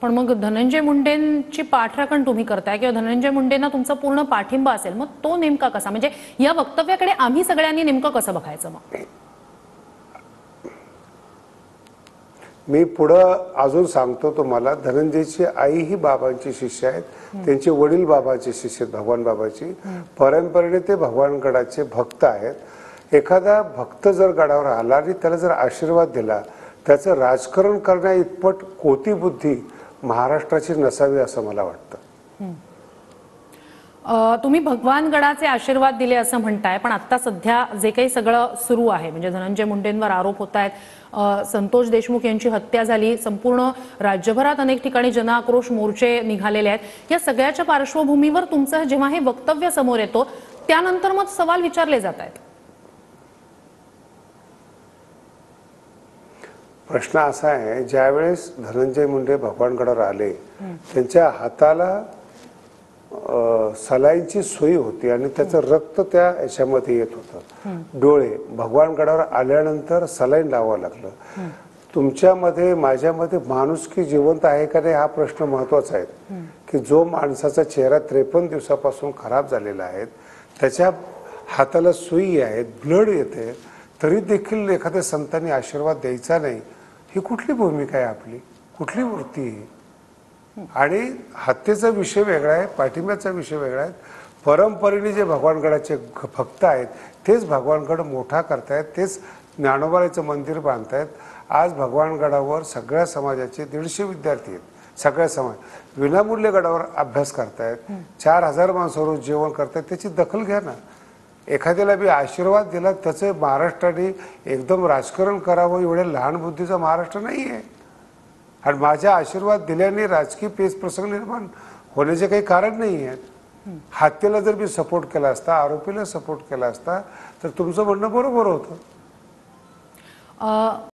पण मग धनंजय मुंडेंची पाठराखण तुम्ही करताय किंवा धनंजय मुंडेंना तुमचा पूर्ण पाठिंबा असेल, मग तो नेमका कसा, म्हणजे या वक्तव्याकडे आम्ही सगळ्यांनी नेमकं कसं बघायचं? मग मी पुढं अजून सांगतो तुम्हाला, धनंजयची आई ही बाबांची शिष्य आहेत, त्यांचे वडील बाबाचे शिष्य आहेत, भगवान बाबाची परंपरेने ते भगवानगडाचे भक्त आहेत। एखादा भक्त जर गडावर आला आणि त्याला जर आशीर्वाद दिला, त्याचं राजकारण करण्या इतपत कोती बुद्धी महाराष्ट्राची नसावी असं मला वाटतं। तुम्ही भगवानगडाचे आशीर्वाद दिले असं म्हणताय, पण आता सध्या जे काही सगळं सुरू आहे, म्हणजे धनंजय मुंडेंवर आरोप होत आहेत, संतोष देशमुख यांची हत्या झाली, संपूर्ण राज्यभरात अनेक ठिकाणी जनआक्रोश मोर्चे निघालेले आहेत, या सगळ्याच्या पार्श्वभूमीवर तुमचं जेव्हा हे वक्तव्य समोर येतो त्यानंतर मग सवाल विचारले जात आहेत। प्रश्न असा आहे, ज्यावेळेस धनंजय मुंडे भगवानगडावर आले, त्यांच्या हाताला सलाईनची सोय होती आणि त्याचं रक्त त्या याच्यामध्ये येत होतं, डोळे भगवानगडावर आल्यानंतर सलाईन लावावं लागलं। तुमच्यामध्ये माझ्यामध्ये माणुसकी जिवंत आहे का नाही हा प्रश्न महत्वाचा आहे, की जो माणसाचा चेहरा 53 दिवसापासून खराब झालेला आहे, त्याच्या हाताला सुई आहे, ब्लड येते, तरी देखील एखाद्या संतांनी आशीर्वाद द्यायचा नाही, ही कुठली भूमिका आहे आपली, कुठली वृत्ती आहे? आणि हत्येचा विषय वेगळा आहे, पाठिंब्याचा विषय वेगळा आहे। परंपरेने जे भगवानगडाचे भक्त आहेत तेच भगवानगड मोठा करतायत, तेच ज्ञानोबाचं मंदिर बांधतायत। आज भगवानगडावर सगळ्या समाजाचे 150 विद्यार्थी आहेत, सगळ्या समाज विनामूल्य गडावर अभ्यास करतायत, 4000 माणसं रोज जेवण करतायत, त्याची दखल घ्या ना। एखाद्याला बी आशीर्वाद दिला त्याचं महाराष्ट्राने एकदम राजकारण करावं एवढ्या लहान बुद्धीचा महाराष्ट्र नाही आहे। आणि माझ्या आशीर्वाद दिल्याने राजकीय पेच प्रसंग निर्माण होण्याचे काही कारण नाही आहे। हत्येला जर मी सपोर्ट केला असता, आरोपीला सपोर्ट केला असता, तर तुमचं म्हणणं बरोबर होतं।